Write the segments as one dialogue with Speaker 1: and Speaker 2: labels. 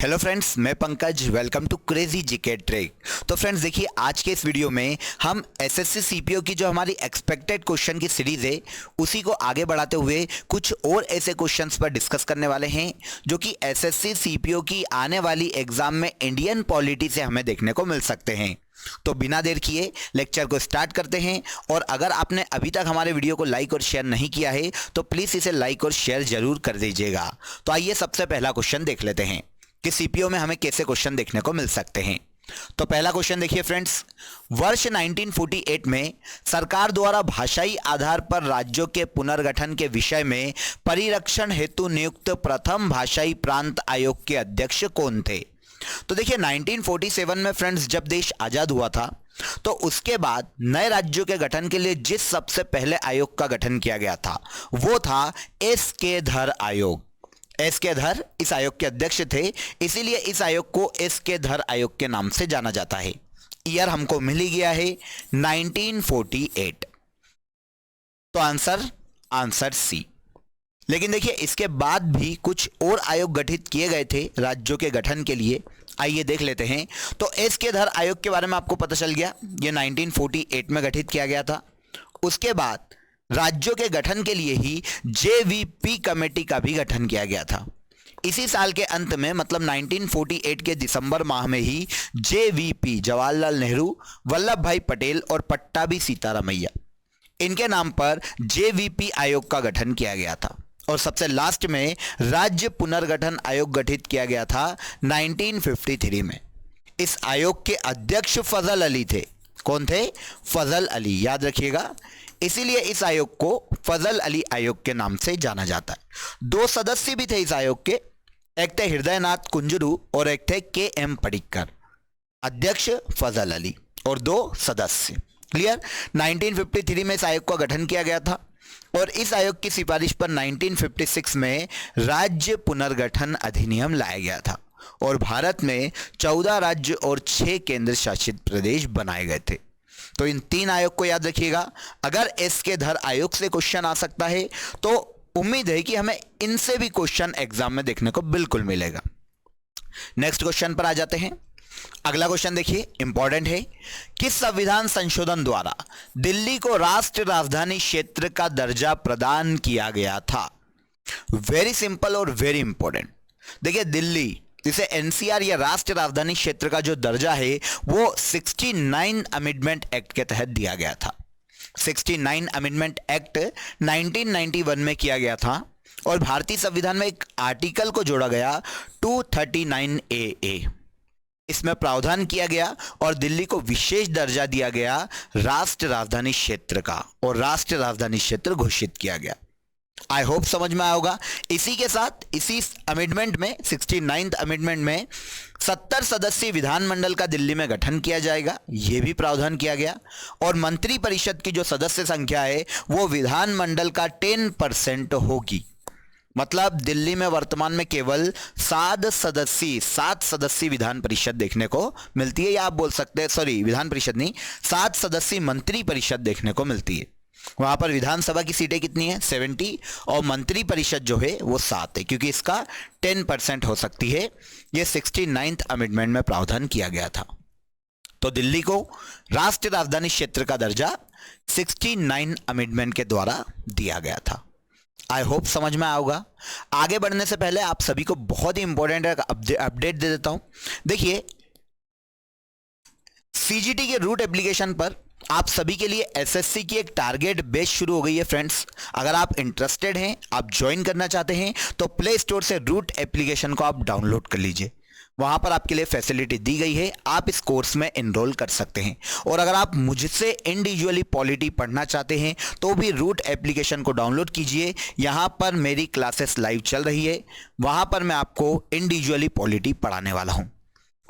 Speaker 1: Hello friends, मैं Pankaj. Welcome to crazy GK trick. तो friends देखिए, आज के इस वीडियो में हम एसएससी सीपीओ की जो हमारी एक्सपेक्टेड क्वेश्चन की सीरीज है उसी को आगे बढ़ाते हुए कुछ और ऐसे क्वेश्चंस पर डिस्कस करने वाले हैं जो कि एसएससी सीपीओ की आने वाली एग्जाम में इंडियन पॉलिटी से हमें देखने को मिल सकते हैं। तो बिना देर किए लेक्चर को स्टार्ट करते हैं। और अगर आपने अभी तक हमारे वीडियो को लाइक और शेयर नहीं किया है तो प्लीज़ इसे लाइक और शेयर जरूर कर दीजिएगा। तो आइए सबसे पहला क्वेश्चन देख लेते हैं कि सीपीओ में हमें कैसे क्वेश्चन देखने को मिल सकते हैं। तो पहला क्वेश्चन देखिए फ्रेंड्स, वर्ष 1948 में सरकार द्वारा भाषाई आधार पर राज्यों के पुनर्गठन के विषय में परिरक्षण हेतु नियुक्त प्रथम भाषाई प्रांत आयोग के अध्यक्ष कौन थे? तो देखिए 1947 में फ्रेंड्स जब देश आजाद हुआ था तो उसके बाद नए राज्यों के गठन के लिए जिस सबसे पहले आयोग का गठन किया गया था वो था एस के धर आयोग। एस के धर इस आयोग के अध्यक्ष थे, इसीलिए इस आयोग को एस के धर आयोग के नाम से जाना जाता है। ईयर हमको मिल ही गया है 1948। तो आंसर सी। लेकिन देखिए इसके बाद भी कुछ और आयोग गठित किए गए थे राज्यों के गठन के लिए। आइए देख लेते हैं। तो एस के धर आयोग के बारे में आपको पता चल गया, ये 1948 में गठित किया गया था। उसके बाद राज्यों के गठन के लिए ही जेवीपी कमेटी का भी गठन किया गया था। इसी साल के अंत में मतलब 1948 के दिसंबर माह में ही जेवीपी जवाहरलाल नेहरू, वल्लभ भाई पटेल और पट्टाभी सीतारामैया, इनके नाम पर जेवीपी आयोग का गठन किया गया था। और सबसे लास्ट में राज्य पुनर्गठन आयोग गठित किया गया था 1953 में। इस आयोग के अध्यक्ष फजल अली थे। कौन थे? फजल अली, याद रखिएगा। इसीलिए इस आयोग को फजल अली आयोग के नाम से जाना जाता है। दो सदस्य भी थे इस आयोग के, एक थे हृदयनाथ कुंजरू और एक थे के एम पडिक्कर। अध्यक्ष फजल अली और दो सदस्य। क्लियर? 1953 में इस आयोग का गठन किया गया था और इस आयोग की सिफारिश पर 1956 में राज्य पुनर्गठन अधिनियम लाया गया था और भारत में 14 राज्य और 6 केंद्र शासित प्रदेश बनाए गए थे। तो इन 3 आयोग को याद रखिएगा। अगर एस के धर आयोग से क्वेश्चन आ सकता है तो उम्मीद है कि हमें इनसे भी क्वेश्चन एग्जाम में देखने को बिल्कुल मिलेगा। नेक्स्ट क्वेश्चन पर आ जाते हैं। अगला क्वेश्चन देखिए, इंपॉर्टेंट है। किस संविधान संशोधन द्वारा दिल्ली को राष्ट्र राजधानी क्षेत्र का दर्जा प्रदान किया गया था? वेरी सिंपल और वेरी इंपॉर्टेंट। देखिए दिल्ली, इसे एनसीआर या राष्ट्र राजधानी क्षेत्र का जो दर्जा है वो 69 अमेंडमेंट एक्ट के तहत दिया गया था। 69 अमेंडमेंट एक्ट 1991 में किया गया था और भारतीय संविधान में एक आर्टिकल को जोड़ा गया 239A। इसमें प्रावधान किया गया और दिल्ली को विशेष दर्जा दिया गया राष्ट्र राजधानी क्षेत्र का और राष्ट्र राजधानी क्षेत्र घोषित किया गया। आई होप समझ में आया होगा। इसी के साथ इसी अमेंडमेंट में 69th अमेंडमेंट में 70 सदस्यीय विधानमंडल का दिल्ली में गठन किया जाएगा, यह भी प्रावधान किया गया। और मंत्री परिषद की जो सदस्य संख्या है वो विधानमंडल का 10% होगी। मतलब दिल्ली में वर्तमान में केवल 7 सदस्यीय विधान परिषद देखने को मिलती है, या आप बोल सकते हैं, सॉरी विधान परिषद नहीं, 7 सदस्यीय मंत्री परिषद देखने को मिलती है। वहां पर विधानसभा की सीटें कितनी है? 70 और मंत्री परिषद जो है वो 7 है, क्योंकि इसका 10% हो सकती है। यह 69th अमेंडमेंट में प्रावधान किया गया था। तो दिल्ली को राष्ट्रीय राजधानी क्षेत्र का दर्जा 69 अमेंडमेंट के द्वारा दिया गया था। आई होप समझ में आएगा। आगे बढ़ने से पहले आप सभी को बहुत ही इंपॉर्टेंट अपडेट दे देता हूं। देखिए सीजीटी के रूट एप्लीकेशन पर आप सभी के लिए एसएससी की एक टारगेट बैच शुरू हो गई है फ्रेंड्स। अगर आप इंटरेस्टेड हैं, आप ज्वाइन करना चाहते हैं तो प्ले स्टोर से रूट एप्लीकेशन को आप डाउनलोड कर लीजिए। वहां पर आपके लिए फैसिलिटी दी गई है, आप इस कोर्स में एनरोल कर सकते हैं। और अगर आप मुझसे इंडिविजुअली पॉलिटी पढ़ना चाहते हैं तो भी रूट एप्लीकेशन को डाउनलोड कीजिए। यहां पर मेरी क्लासेस लाइव चल रही है, वहां पर मैं आपको इंडिविजुअली पॉलिटी पढ़ाने वाला हूं।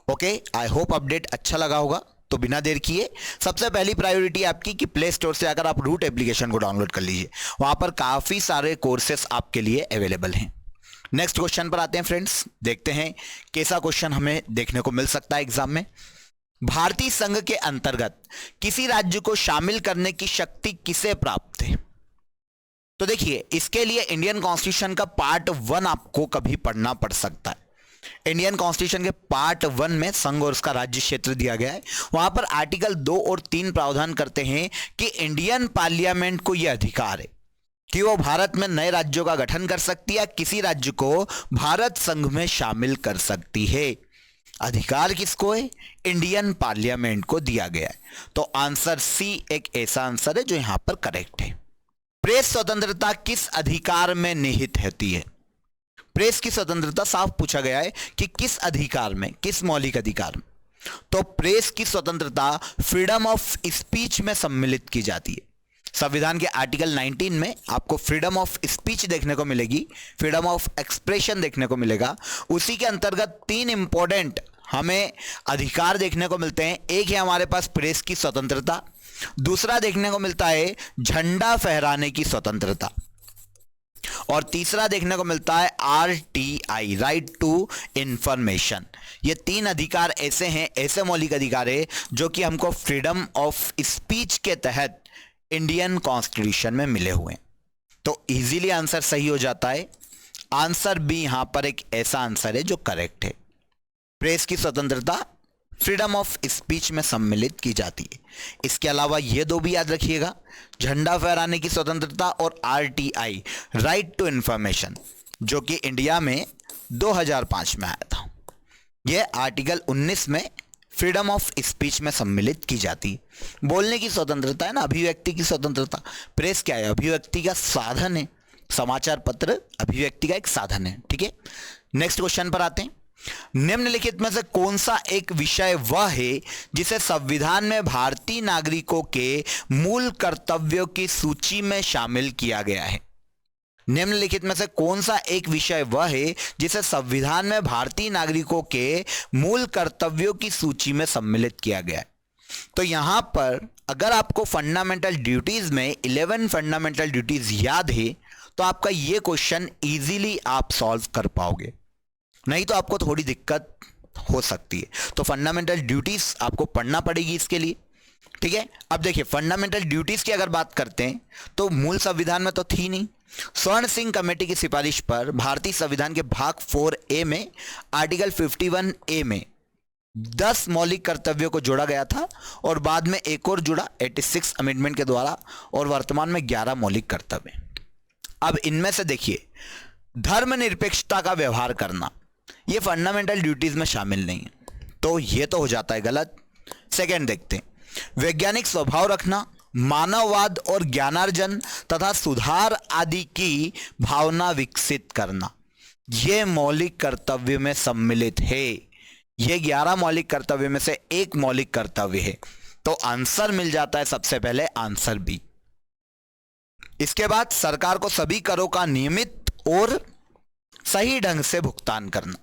Speaker 1: ओके, आई होप अपडेट अच्छा लगा होगा। तो बिना देर किए सबसे पहली प्रायोरिटी आपकी कि प्ले स्टोर से आकर आप रूट एप्लीकेशन को डाउनलोड कर लीजिए। वहां पर काफी सारे कोर्सेस आपके लिए अवेलेबल हैं। नेक्स्ट क्वेश्चन पर आते हैं फ्रेंड्स। देखते हैं कैसा क्वेश्चन हमें देखने को मिल सकता है एग्जाम में। भारतीय संघ के अंतर्गत किसी राज्य को शामिल करने की शक्ति किसे प्राप्त है? तो देखिए इसके लिए इंडियन कॉन्स्टिट्यूशन का पार्ट 1 आपको कभी पढ़ना पड़ सकता है। इंडियन कॉन्स्टिट्यूशन के पार्ट 1 में संघ और उसका राज्य क्षेत्र दिया गया है। वहां पर आर्टिकल 2 और 3 प्रावधान करते हैं कि इंडियन पार्लियामेंट को यह अधिकार है कि वो भारत में नए राज्यों का गठन कर सकती है, किसी राज्य को भारत संघ में शामिल कर सकती है। अधिकार किसको है? इंडियन पार्लियामेंट को दिया गया है। तो आंसर सी एक ऐसा आंसर है जो यहां पर करेक्ट है। प्रेस स्वतंत्रता किस अधिकार में निहित होती है? प्रेस की स्वतंत्रता साफ पूछा गया है कि किस अधिकार में, किस मौलिक अधिकार में। तो प्रेस की स्वतंत्रता फ्रीडम ऑफ स्पीच में सम्मिलित की जाती है। संविधान के आर्टिकल 19 में आपको फ्रीडम ऑफ स्पीच देखने को मिलेगी, फ्रीडम ऑफ एक्सप्रेशन देखने को मिलेगा। उसी के अंतर्गत 3 इंपॉर्टेंट हमें अधिकार देखने को मिलते हैं। एक है हमारे पास प्रेस की स्वतंत्रता, दूसरा देखने को मिलता है झंडा फहराने की स्वतंत्रता, और तीसरा देखने को मिलता है RTI, राइट टू इंफॉर्मेशन। ये 3 अधिकार ऐसे हैं, ऐसे मौलिक अधिकार है जो कि हमको फ्रीडम ऑफ स्पीच के तहत इंडियन कॉन्स्टिट्यूशन में मिले हुए हैं। तो इजीली आंसर सही हो जाता है। आंसर बी यहां पर एक ऐसा आंसर है जो करेक्ट है। प्रेस की स्वतंत्रता फ्रीडम ऑफ स्पीच में सम्मिलित की जाती है। इसके अलावा ये 2 भी याद रखिएगा, झंडा फहराने की स्वतंत्रता और RTI, राइट टू इंफॉर्मेशन, जो कि इंडिया में 2005 में आया था। यह आर्टिकल 19 में फ्रीडम ऑफ स्पीच में सम्मिलित की जाती है। बोलने की स्वतंत्रता है ना, अभिव्यक्ति की स्वतंत्रता। प्रेस क्या है? अभिव्यक्ति का साधन है। समाचार पत्र अभिव्यक्ति का एक साधन है। ठीक है, नेक्स्ट क्वेश्चन पर आते हैं। निम्नलिखित में से कौन सा एक विषय वह है जिसे संविधान में भारतीय नागरिकों के मूल कर्तव्यों की सूची में शामिल किया गया है? निम्नलिखित में से कौन सा एक विषय वह है जिसे संविधान में भारतीय नागरिकों के मूल कर्तव्यों की सूची में सम्मिलित किया गया है? तो यहां पर अगर आपको फंडामेंटल ड्यूटीज में 11 फंडामेंटल ड्यूटीज याद है तो आपका यह क्वेश्चन इजीली आप सॉल्व कर पाओगे, नहीं तो आपको थोड़ी दिक्कत हो सकती है। तो फंडामेंटल ड्यूटीज आपको पढ़ना पड़ेगी इसके लिए। ठीक है, अब देखिए फंडामेंटल ड्यूटीज की अगर बात करते हैं तो मूल संविधान में तो थी नहीं। स्वर्ण सिंह कमेटी की सिफारिश पर भारतीय संविधान के भाग 4A में आर्टिकल 51A में 10 मौलिक कर्तव्यों को जोड़ा गया था और बाद में एक और जुड़ा 86 अमेंडमेंट के द्वारा, और वर्तमान में 11 मौलिक कर्तव्य। अब इनमें से देखिए, धर्मनिरपेक्षता का व्यवहार करना ये फंडामेंटल ड्यूटीज में शामिल नहीं है, तो ये तो हो जाता है गलत। सेकंड देखते हैं, वैज्ञानिक स्वभाव रखना, मानववाद और ज्ञानार्जन तथा सुधार आदि की भावना विकसित करना, ये मौलिक कर्तव्य में सम्मिलित है। ये 11 मौलिक कर्तव्य में से एक मौलिक कर्तव्य है, तो आंसर मिल जाता है सबसे पहले आंसर बी। इसके बाद सरकार को सभी करों का नियमित और सही ढंग से भुगतान करना,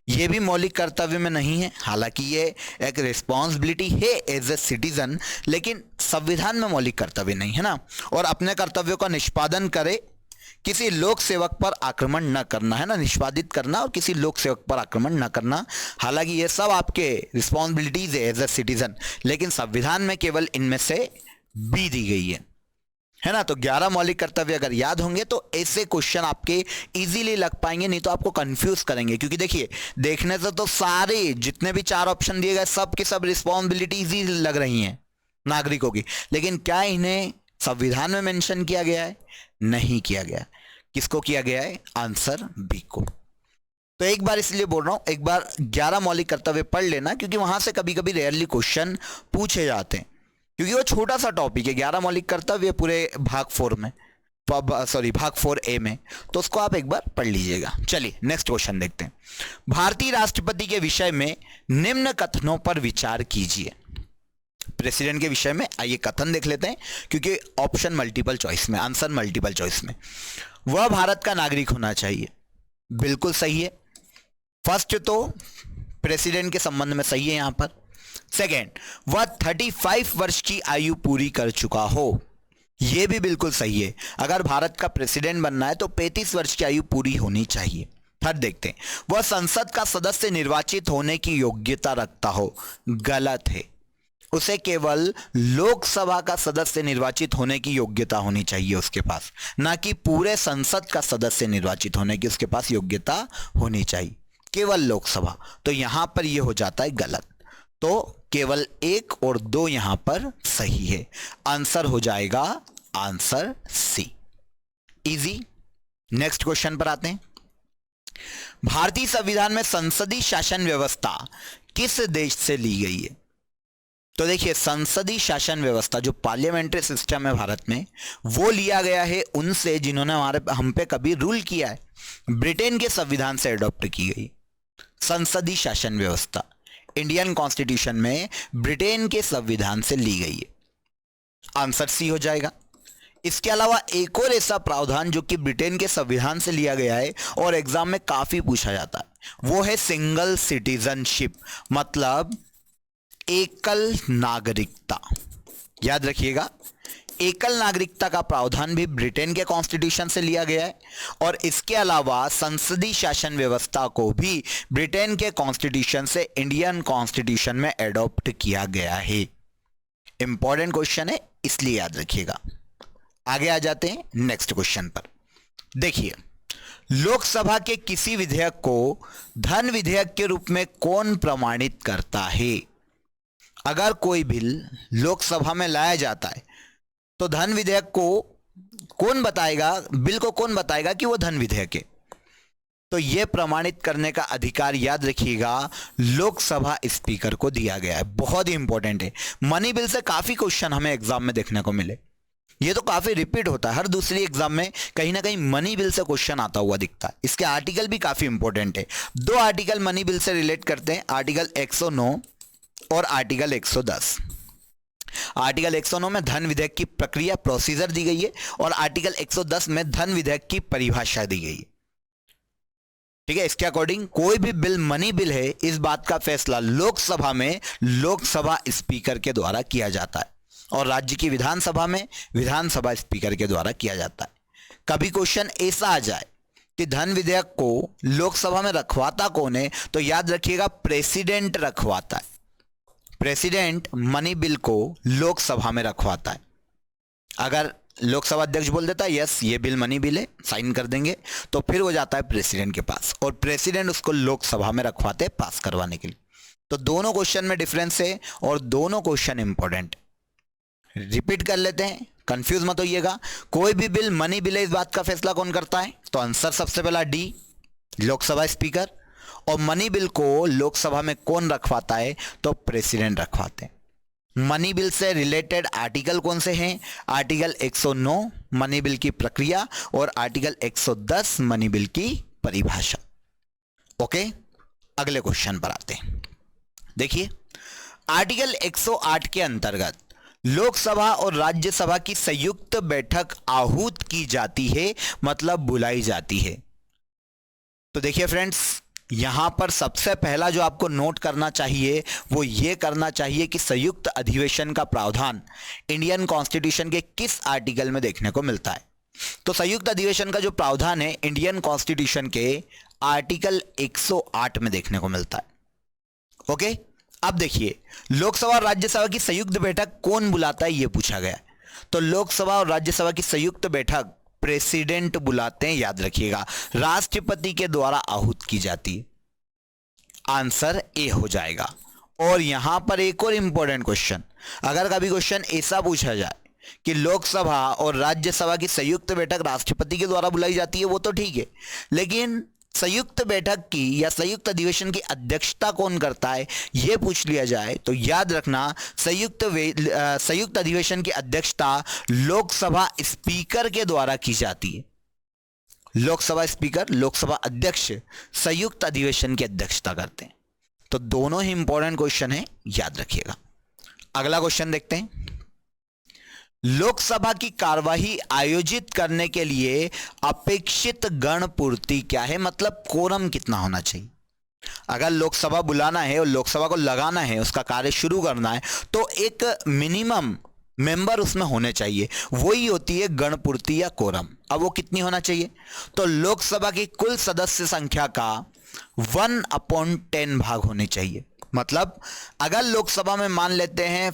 Speaker 1: यह भी मौलिक कर्तव्य में नहीं है। हालांकि ये एक रिस्पॉन्सिबिलिटी है एज ए सिटीजन, लेकिन संविधान में मौलिक कर्तव्य नहीं है ना। और अपने कर्तव्यों का निष्पादन करे, किसी लोक सेवक पर आक्रमण न करना है ना, निष्पादित करना और किसी लोक सेवक पर आक्रमण न करना। हालांकि ये सब आपके रिस्पॉन्सिबिलिटीज है एज ए सिटीजन, लेकिन संविधान में केवल इनमें से बी दी गई है ना। तो 11 मौलिक कर्तव्य अगर याद होंगे तो ऐसे क्वेश्चन आपके इजीली लग पाएंगे, नहीं तो आपको कंफ्यूज करेंगे। क्योंकि देखिए, देखने से तो सारे जितने भी 4 ऑप्शन दिए गए सब के सब रिस्पॉन्सिबिलिटीज ही लग रही हैं नागरिकों की, लेकिन क्या इन्हें संविधान में मेंशन किया गया है? नहीं किया गया। किसको किया गया है? आंसर बी को। तो एक बार इसलिए बोल रहा हूं, एक बार 11 मौलिक कर्तव्य पढ़ लेना, क्योंकि वहां से कभी कभी रेयरली क्वेश्चन पूछे जाते हैं, क्योंकि वो छोटा सा टॉपिक है। 11 मौलिक कर्तव्य पूरे भाग 4 में, भाग 4A में, तो उसको आप एक बार पढ़ लीजिएगा। चलिए नेक्स्ट क्वेश्चन देखते हैं। भारतीय राष्ट्रपति के विषय में निम्न कथनों पर विचार कीजिए। प्रेसिडेंट के विषय में आइए कथन देख लेते हैं, क्योंकि ऑप्शन मल्टीपल चॉइस में, आंसर मल्टीपल चॉइस में। वह भारत का नागरिक होना चाहिए, बिल्कुल सही है। फर्स्ट तो प्रेसिडेंट के संबंध में सही है यहां पर। सेकेंड, वह 35 वर्ष की आयु पूरी कर चुका हो, यह भी बिल्कुल सही है। अगर भारत का प्रेसिडेंट बनना है तो 35 वर्ष की आयु पूरी होनी चाहिए। थर्ड देखते हैं, वह संसद का सदस्य निर्वाचित होने की योग्यता रखता हो, गलत है। उसे केवल लोकसभा का सदस्य निर्वाचित होने की योग्यता होनी चाहिए उसके पास, ना कि पूरे संसद का सदस्य निर्वाचित होने की उसके पास योग्यता होनी चाहिए। केवल लोकसभा, तो यहां पर यह हो जाता है गलत। तो केवल 1 और 2 यहां पर सही है। आंसर हो जाएगा answer C. Easy. Next question पर आते हैं। भारतीय संविधान में संसदीय शासन व्यवस्था किस देश से ली गई है? तो देखिए, संसदीय शासन व्यवस्था जो पार्लियामेंट्री सिस्टम है भारत में, वो लिया गया है उनसे जिन्होंने हम पे कभी रूल किया है। ब्रिटेन के संविधान से अडॉप्ट की गई संसदीय शासन व्यवस्था इंडियन कॉन्स्टिट्यूशन में ब्रिटेन के संविधान से ली गई है। आंसर सी हो जाएगा। इसके अलावा एक और ऐसा प्रावधान जो कि ब्रिटेन के संविधान से लिया गया है और एग्जाम में काफी पूछा जाता है, वो है सिंगल सिटीजनशिप, मतलब एकल नागरिकता। याद रखिएगा, एकल नागरिकता का प्रावधान भी ब्रिटेन के कॉन्स्टिट्यूशन से लिया गया है और इसके अलावा संसदीय शासन व्यवस्था को भी ब्रिटेन के कॉन्स्टिट्यूशन से इंडियन कॉन्स्टिट्यूशन में एडॉप्ट किया गया है। इंपॉर्टेंट क्वेश्चन है, इसलिए याद रखिएगा। आगे आ जाते हैं नेक्स्ट क्वेश्चन पर। देखिए, लोकसभा के किसी विधेयक को धन विधेयक के रूप में कौन प्रमाणित करता है? अगर कोई बिल लोकसभा में लाया जाता है तो धन विधेयक को कौन बताएगा, बिल को कौन बताएगा कि वो धन विधेयक है? तो यह प्रमाणित करने का अधिकार, याद रखिएगा, लोकसभा स्पीकर को दिया गया है। बहुत ही इंपॉर्टेंट है। मनी बिल से काफी क्वेश्चन हमें एग्जाम में देखने को मिले। ये तो काफी रिपीट होता है, हर दूसरी एग्जाम में कहीं ना कहीं मनी बिल से क्वेश्चन आता हुआ दिखता है। इसके आर्टिकल भी काफी इंपॉर्टेंट है। 2 आर्टिकल मनी बिल से रिलेट करते हैं, आर्टिकल 109 और आर्टिकल 110। आर्टिकल 109 में धन विधेयक की प्रक्रिया प्रोसीजर दी गई है और आर्टिकल 110 में धन विधेयक की परिभाषा दी गई है। ठीक है, इसके अकॉर्डिंग कोई भी बिल मनी बिल है, इस बात का फैसला लोकसभा में लोकसभा स्पीकर के द्वारा किया जाता है और राज्य की विधानसभा में विधानसभा स्पीकर के द्वारा किया जाता है। कभी क्वेश्चन ऐसा आ जाए कि धन विधेयक को लोकसभा में रखवाता कौन है, तो याद रखिएगा प्रेसिडेंट रखवाता है। प्रेसिडेंट मनी बिल को लोकसभा में रखवाता है। अगर लोकसभा अध्यक्ष बोल देता है यस ये बिल मनी बिल है, साइन कर देंगे, तो फिर वो जाता है प्रेसिडेंट के पास और प्रेसिडेंट उसको लोकसभा में रखवाते हैं पास करवाने के लिए। तो दोनों क्वेश्चन में डिफरेंस है और दोनों क्वेश्चन इंपॉर्टेंट। रिपीट कर लेते हैं, कंफ्यूज मत होइएगा। कोई भी बिल मनी बिल है, इस बात का फैसला कौन करता है? तो आंसर सबसे पहला डी, लोकसभा स्पीकर। और मनी बिल को लोकसभा में कौन रखवाता है? तो प्रेसिडेंट रखवाते हैं। मनी बिल से रिलेटेड आर्टिकल कौन से हैं? आर्टिकल 109 मनी बिल की प्रक्रिया और आर्टिकल 110 मनी बिल की परिभाषा। ओके, अगले क्वेश्चन पर आते हैं। देखिए, आर्टिकल 108 के अंतर्गत लोकसभा और राज्यसभा की संयुक्त बैठक आहूत की जाती है, मतलब बुलाई जाती है। तो देखिए फ्रेंड्स, यहां पर सबसे पहला जो आपको नोट करना चाहिए वो ये करना चाहिए कि संयुक्त अधिवेशन का प्रावधान इंडियन कॉन्स्टिट्यूशन के किस आर्टिकल में देखने को मिलता है। तो संयुक्त अधिवेशन का जो प्रावधान है इंडियन कॉन्स्टिट्यूशन के आर्टिकल 108 में देखने को मिलता है। ओके, अब देखिए, लोकसभा और राज्यसभा की संयुक्त बैठक कौन बुलाता है, यह पूछा गया है। तो लोकसभा और राज्यसभा की संयुक्त बैठक प्रेसिडेंट बुलाते हैं, याद रखिएगा, राष्ट्रपति के द्वारा आहूत की जाती है। आंसर ए हो जाएगा। और यहां पर एक और इंपॉर्टेंट क्वेश्चन, अगर कभी क्वेश्चन ऐसा पूछा जाए कि लोकसभा और राज्यसभा की संयुक्त बैठक राष्ट्रपति के द्वारा बुलाई जाती है, वो तो ठीक है, लेकिन संयुक्त बैठक की या संयुक्त अधिवेशन की अध्यक्षता कौन करता है, यह पूछ लिया जाए, तो याद रखना संयुक्त अधिवेशन की अध्यक्षता लोकसभा स्पीकर के द्वारा की जाती है। लोकसभा स्पीकर, लोकसभा अध्यक्ष संयुक्त अधिवेशन की अध्यक्षता करते हैं। तो दोनों ही इंपॉर्टेंट क्वेश्चन है, याद रखिएगा। अगला क्वेश्चन देखते हैं। लोकसभा की कार्यवाही आयोजित करने के लिए अपेक्षित गण पूर्ति क्या है, मतलब कोरम कितना होना चाहिए। अगर लोकसभा बुलाना है और लोकसभा को लगाना है, उसका कार्य शुरू करना है, तो एक मिनिमम मेंबर उसमें होने चाहिए, वही होती है गण पूर्ति या कोरम। अब वो कितनी होना चाहिए? तो लोकसभा की कुल सदस्य संख्या का 1/10 भाग होने चाहिए। मतलब अगर लोकसभा में मान लेते हैं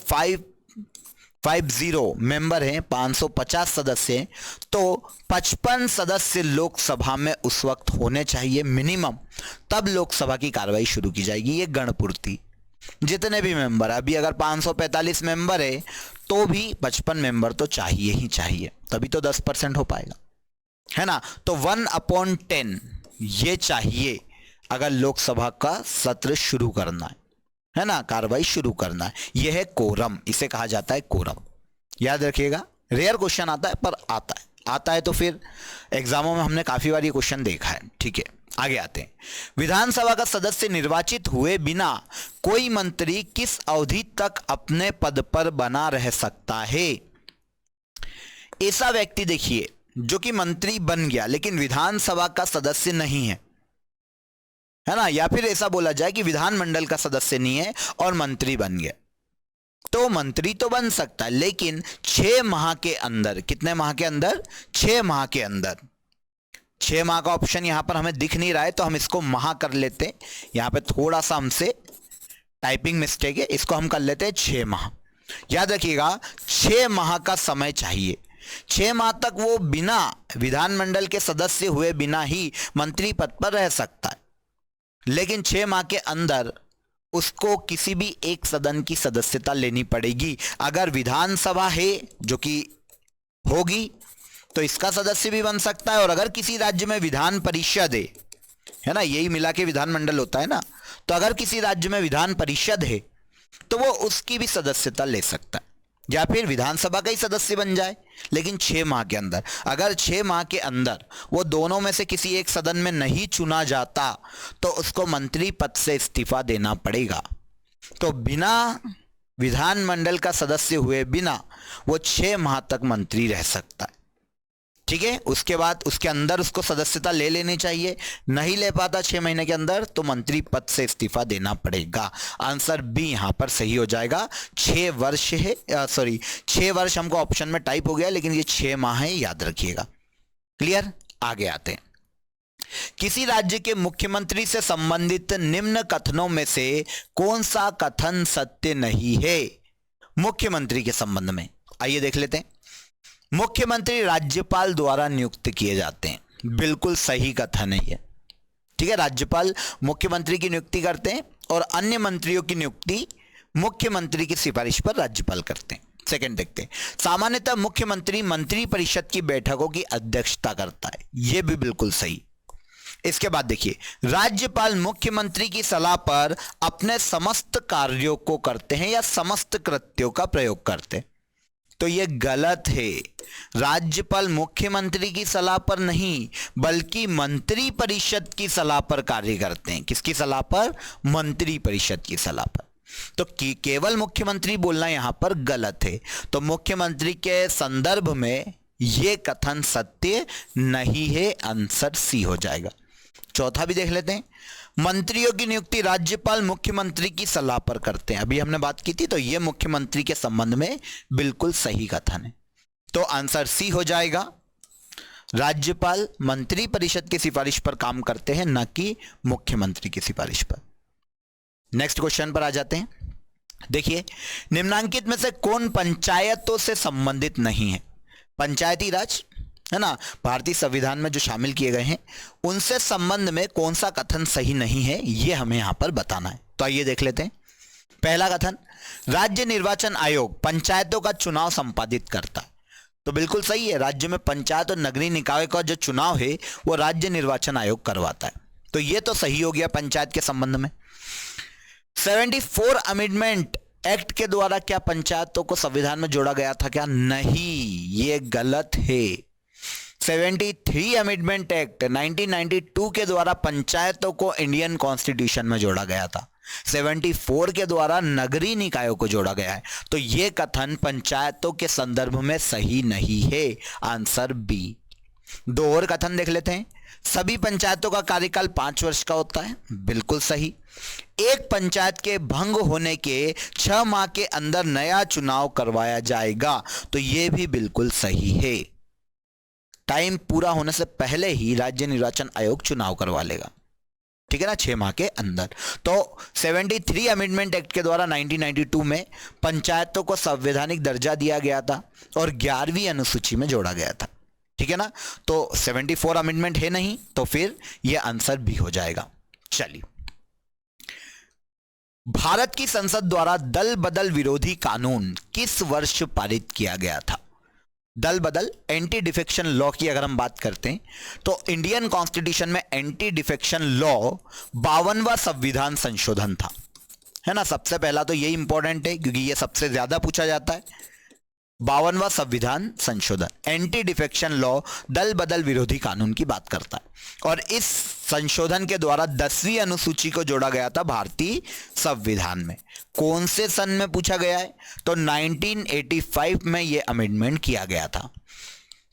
Speaker 1: 50 मेंबर हैं, 550 सदस्य हैं, तो 55 सदस्य लोकसभा में उस वक्त होने चाहिए मिनिमम, तब लोकसभा की कार्रवाई शुरू की जाएगी। ये गणपूर्ति, जितने भी मेंबर, अभी अगर 545 मेंबर है तो भी 55 मेंबर तो चाहिए ही चाहिए, तभी तो 10% हो पाएगा, है ना। तो 1/10 ये चाहिए अगर लोकसभा का सत्र शुरू करना है ना, कार्रवाई शुरू करना है। यह है कोरम, इसे कहा जाता है कोरम। याद रखिएगा, रेयर क्वेश्चन आता है पर आता है तो फिर एग्जामों में हमने काफी बार ये क्वेश्चन देखा है। ठीक है, आगे आते हैं। विधानसभा का सदस्य निर्वाचित हुए बिना कोई मंत्री किस अवधि तक अपने पद पर बना रह सकता है? ऐसा व्यक्ति देखिए जो कि मंत्री बन गया लेकिन विधानसभा का सदस्य नहीं है ना, या फिर ऐसा बोला जाए कि विधानमंडल का सदस्य नहीं है और मंत्री बन गया, तो मंत्री तो बन सकता है लेकिन 6 माह के अंदर, कितने माह के अंदर? 6 माह के अंदर। 6 माह का ऑप्शन यहां पर हमें दिख नहीं रहा है तो हम इसको माह कर लेते हैं, यहां पे थोड़ा सा हमसे टाइपिंग मिस्टेक है, इसको हम कर लेते हैं 6 माह। याद रखिएगा 6 माह का समय चाहिए, 6 माह तक वो बिना विधानमंडल के सदस्य हुए बिना ही मंत्री पद पर रह सकता है, लेकिन 6 माह के अंदर उसको किसी भी एक सदन की सदस्यता लेनी पड़ेगी। अगर विधानसभा है जो कि होगी तो इसका सदस्य भी बन सकता है, और अगर किसी राज्य में विधान परिषद है ना, यही मिला के विधानमंडल होता है ना, तो अगर किसी राज्य में विधान परिषद है तो वो उसकी भी सदस्यता ले सकता है, या फिर विधानसभा का ही सदस्य बन जाए लेकिन 6 माह के अंदर। अगर 6 माह के अंदर वो दोनों में से किसी एक सदन में नहीं चुना जाता तो उसको मंत्री पद से इस्तीफा देना पड़ेगा। तो बिना विधानमंडल का सदस्य हुए बिना वो 6 माह तक मंत्री रह सकता है। ठीक है, उसके बाद उसके अंदर उसको सदस्यता ले लेनी चाहिए, नहीं ले पाता 6 महीने के अंदर तो मंत्री पद से इस्तीफा देना पड़ेगा। आंसर बी यहां पर सही हो जाएगा। 6 वर्ष है, 6 वर्ष हमको ऑप्शन में टाइप हो गया लेकिन ये 6 माह है, याद रखिएगा। क्लियर, आगे आते हैं। किसी राज्य के मुख्यमंत्री से संबंधित निम्न कथनों में से कौन सा कथन सत्य नहीं है मुख्यमंत्री के संबंध में? आइए देख लेते हैं। मुख्यमंत्री राज्यपाल द्वारा नियुक्त किए जाते हैं, बिल्कुल सही कथन है ये। ठीक है, राज्यपाल मुख्यमंत्री की नियुक्ति करते हैं और अन्य मंत्रियों की नियुक्ति मुख्यमंत्री की सिफारिश पर राज्यपाल करते हैं। सेकंड देखते हैं। सामान्यतः मुख्यमंत्री मंत्री परिषद की बैठकों की अध्यक्षता करता है, यह भी बिल्कुल सही। इसके बाद देखिए, राज्यपाल मुख्यमंत्री की सलाह पर अपने समस्त कार्यों को करते हैं या समस्त कृत्यों का प्रयोग करते हैं, तो यह गलत है। राज्यपाल मुख्यमंत्री की सलाह पर नहीं बल्कि मंत्री परिषद की सलाह पर कार्य करते हैं। किसकी सलाह पर? मंत्री परिषद की सलाह पर। तो केवल मुख्यमंत्री बोलना यहां पर गलत है, तो मुख्यमंत्री के संदर्भ में यह कथन सत्य नहीं है, आंसर सी हो जाएगा। चौथा भी देख लेते हैं। मंत्रियों की नियुक्ति राज्यपाल मुख्यमंत्री की सलाह पर करते हैं, अभी हमने बात की थी, तो यह मुख्यमंत्री के संबंध में बिल्कुल सही कथन है, तो आंसर सी हो जाएगा। राज्यपाल मंत्री परिषद की सिफारिश पर काम करते हैं, न कि मुख्यमंत्री की सिफारिश पर। नेक्स्ट क्वेश्चन पर आ जाते हैं। देखिए, निम्नांकित में से कौन पंचायतों से संबंधित नहीं है? पंचायती राज है ना, भारतीय संविधान में जो शामिल किए गए हैं उनसे संबंध में कौन सा कथन सही नहीं है, यह हमें यहां पर बताना है। तो आइए देख लेते हैं। पहला कथन, राज्य निर्वाचन आयोग पंचायतों का चुनाव संपादित करता है, तो बिल्कुल सही है। राज्य में पंचायत और नगरीय निकाय का जो चुनाव है वो राज्य निर्वाचन आयोग करवाता है, तो यह तो सही हो गया पंचायत के संबंध में। 74 अमेंडमेंट एक्ट के द्वारा क्या पंचायतों को संविधान में जोड़ा गया था क्या? नहीं, यह गलत है। 73 अमेंडमेंट एक्ट 1992 के द्वारा पंचायतों को इंडियन कॉन्स्टिट्यूशन में जोड़ा गया था, 74 के द्वारा नगरीय निकायों को जोड़ा गया है, तो यह कथन पंचायतों के संदर्भ में सही नहीं है, आंसर बी। दो और कथन देख लेते हैं। सभी पंचायतों का कार्यकाल 5 वर्ष का होता है, बिल्कुल सही। एक पंचायत के भंग होने के 6 माह के अंदर नया चुनाव करवाया जाएगा, तो यह भी बिल्कुल सही है। टाइम पूरा होने से पहले ही राज्य निर्वाचन आयोग चुनाव करवा लेगा। ठीक है ना, 6 माह के अंदर। तो 73 अमेंडमेंट एक्ट के द्वारा 1992 में पंचायतों को संवैधानिक दर्जा दिया गया था और 11वीं अनुसूची में जोड़ा गया था। ठीक है ना, तो 74 अमेंडमेंट है नहीं, तो फिर यह आंसर भी हो जाएगा। चलिए, भारत की संसद द्वारा दल बदल विरोधी कानून किस वर्ष पारित किया गया था? दल बदल एंटी डिफेक्शन लॉ की अगर हम बात करते हैं तो इंडियन कॉन्स्टिट्यूशन में एंटी डिफेक्शन लॉ 52वां संविधान संशोधन था, है ना। सबसे पहला तो यही इंपॉर्टेंट है क्योंकि ये सबसे ज्यादा पूछा जाता है। 52वां संविधान संशोधन एंटी डिफेक्शन लॉ दल बदल विरोधी कानून की बात करता है और इस संशोधन के द्वारा 10वीं अनुसूची को जोड़ा गया था भारतीय संविधान में। कौन से सन में पूछा गया है? तो 1985 में यह अमेंडमेंट किया गया था।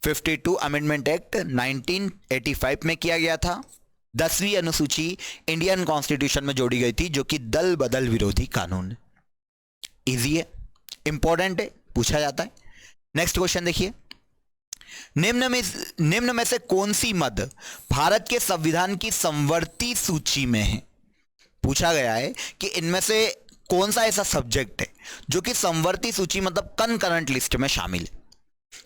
Speaker 1: 52 अमेंडमेंट एक्ट 1985 में किया गया था। 10वीं अनुसूची इंडियन कॉन्स्टिट्यूशन में जोड़ी गई थी, जो कि दल बदल विरोधी कानून है। इजी है, इंपॉर्टेंट है, पूछा जाता है। नेक्स्ट क्वेश्चन देखिए, निम्न में से कौन सी मद भारत के संविधान की समवर्ती सूची में है? पूछा गया है कि इनमें से कौन सा ऐसा सब्जेक्ट है जो कि समवर्ती सूची मतलब कनकरेंट लिस्ट में शामिल है।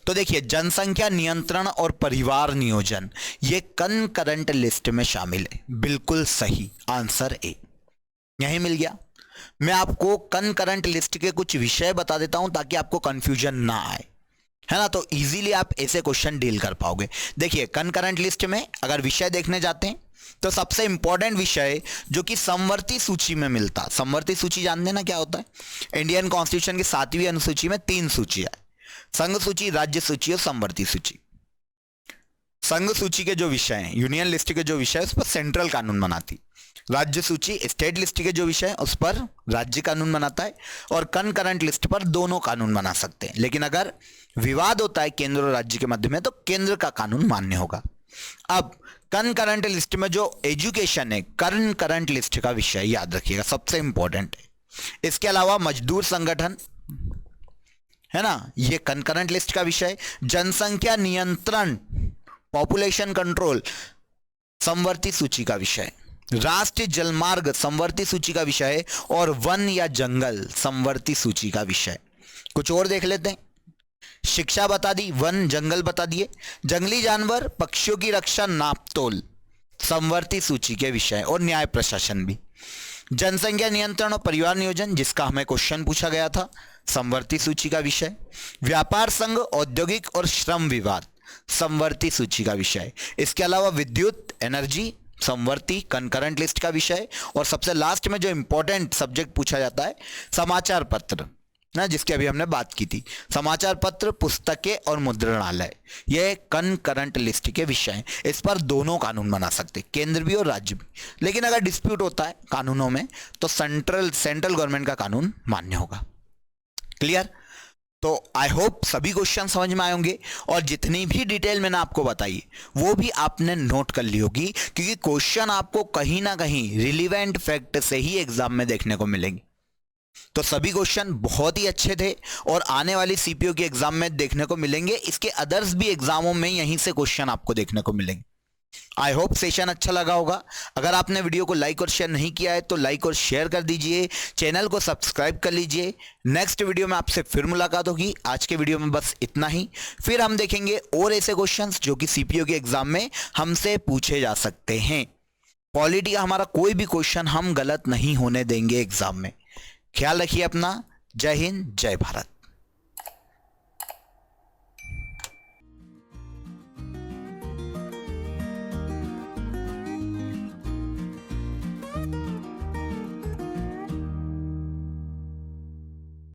Speaker 1: तो देखिए, जनसंख्या नियंत्रण और परिवार नियोजन ये कनकरेंट लिस्ट में शामिल है। बिल्कुल सही आंसर ए, यही मिल गया। मैं आपको कनकरेंट लिस्ट के कुछ विषय बता देता हूं ताकि आपको कंफ्यूजन ना आए, है ना, तो इजीली आप ऐसे क्वेश्चन डील कर पाओगे। देखिए, कनकरेंट लिस्ट में अगर विषय देखने जाते हैं तो सबसे इंपॉर्टेंट विषय जो कि समवर्ती सूची में मिलता, समवर्ती सूची जानते ना क्या होता है? इंडियन कॉन्स्टिट्यूशन की 7वीं अनुसूची में 3 सूचियां है, संघ सूची, राज्य सूची और समवर्ती सूची। संघ सूची के जो विषय हैं, यूनियन लिस्ट के जो विषय है उस पर सेंट्रल कानून बनाती, राज्य सूची स्टेट लिस्ट के जो विषय है उस पर राज्य कानून बनाता है और कनकरेंट लिस्ट पर दोनों कानून बना सकते हैं। लेकिन अगर विवाद होता है केंद्र और राज्य के मध्य में तो केंद्र का कानून मान्य होगा। अब कनकरेंट लिस्ट में जो एजुकेशन है कनकरेंट लिस्ट का विषय याद रखिएगा, सबसे इंपॉर्टेंट है। इसके अलावा मजदूर संगठन, है ना, ये कनकरेंट लिस्ट का विषय। जनसंख्या नियंत्रण पॉपुलेशन कंट्रोल समवर्ती सूची का विषय। राष्ट्रीय जलमार्ग समवर्ती सूची का विषय है और वन या जंगल समवर्ती सूची का विषय। कुछ और देख लेते हैं। शिक्षा बता दी, वन जंगल बता दिए। जंगली जानवर पक्षियों की रक्षा नापतोल समवर्ती सूची के विषय और न्याय प्रशासन भी। जनसंख्या नियंत्रण और परिवार नियोजन जिसका हमें क्वेश्चन पूछा गया था समवर्ती सूची का विषय। व्यापार संघ औद्योगिक और श्रम विवाद समवर्ती सूची का विषय। इसके अलावा विद्युत एनर्जी समवर्ती कनकरेंट लिस्ट का विषय। और सबसे लास्ट में जो इंपॉर्टेंट सब्जेक्ट पूछा जाता है समाचार पत्र ना, जिसकी अभी हमने बात की थी। समाचार पत्र, पुस्तकें और मुद्रणालय ये कनकरेंट लिस्ट के विषय हैं। इस पर दोनों कानून बना सकते, केंद्र भी और राज्य भी। लेकिन अगर डिस्प्यूट होता है कानूनों में तो सेंट्रल गवर्नमेंट का कानून मान्य होगा। क्लियर? तो आई होप सभी क्वेश्चन समझ में आए होंगे और जितनी भी डिटेल मैंने आपको बताई वो भी आपने नोट कर ली होगी, क्योंकि क्वेश्चन आपको कहीं ना कहीं रिलीवेंट फैक्ट से ही एग्जाम में देखने को मिलेंगे। तो सभी क्वेश्चन बहुत ही अच्छे थे और आने वाली सीपीओ के एग्जाम में देखने को मिलेंगे। इसके अदर्स भी एग्जामों में यहीं से क्वेश्चन आपको देखने को मिलेंगे। आई होप सेशन अच्छा लगा होगा। अगर आपने वीडियो को लाइक और शेयर नहीं किया है तो लाइक और शेयर कर दीजिए, चैनल को सब्सक्राइब कर लीजिए। नेक्स्ट वीडियो में आपसे फिर मुलाकात होगी। आज के वीडियो में बस इतना ही, फिर हम देखेंगे और ऐसे क्वेश्चंस जो कि सीपीओ के एग्जाम में हमसे पूछे जा सकते हैं। पॉलिटी का हमारा कोई भी क्वेश्चन हम गलत नहीं होने देंगे एग्जाम में। ख्याल रखिए अपना। जय हिंद, जय भारत।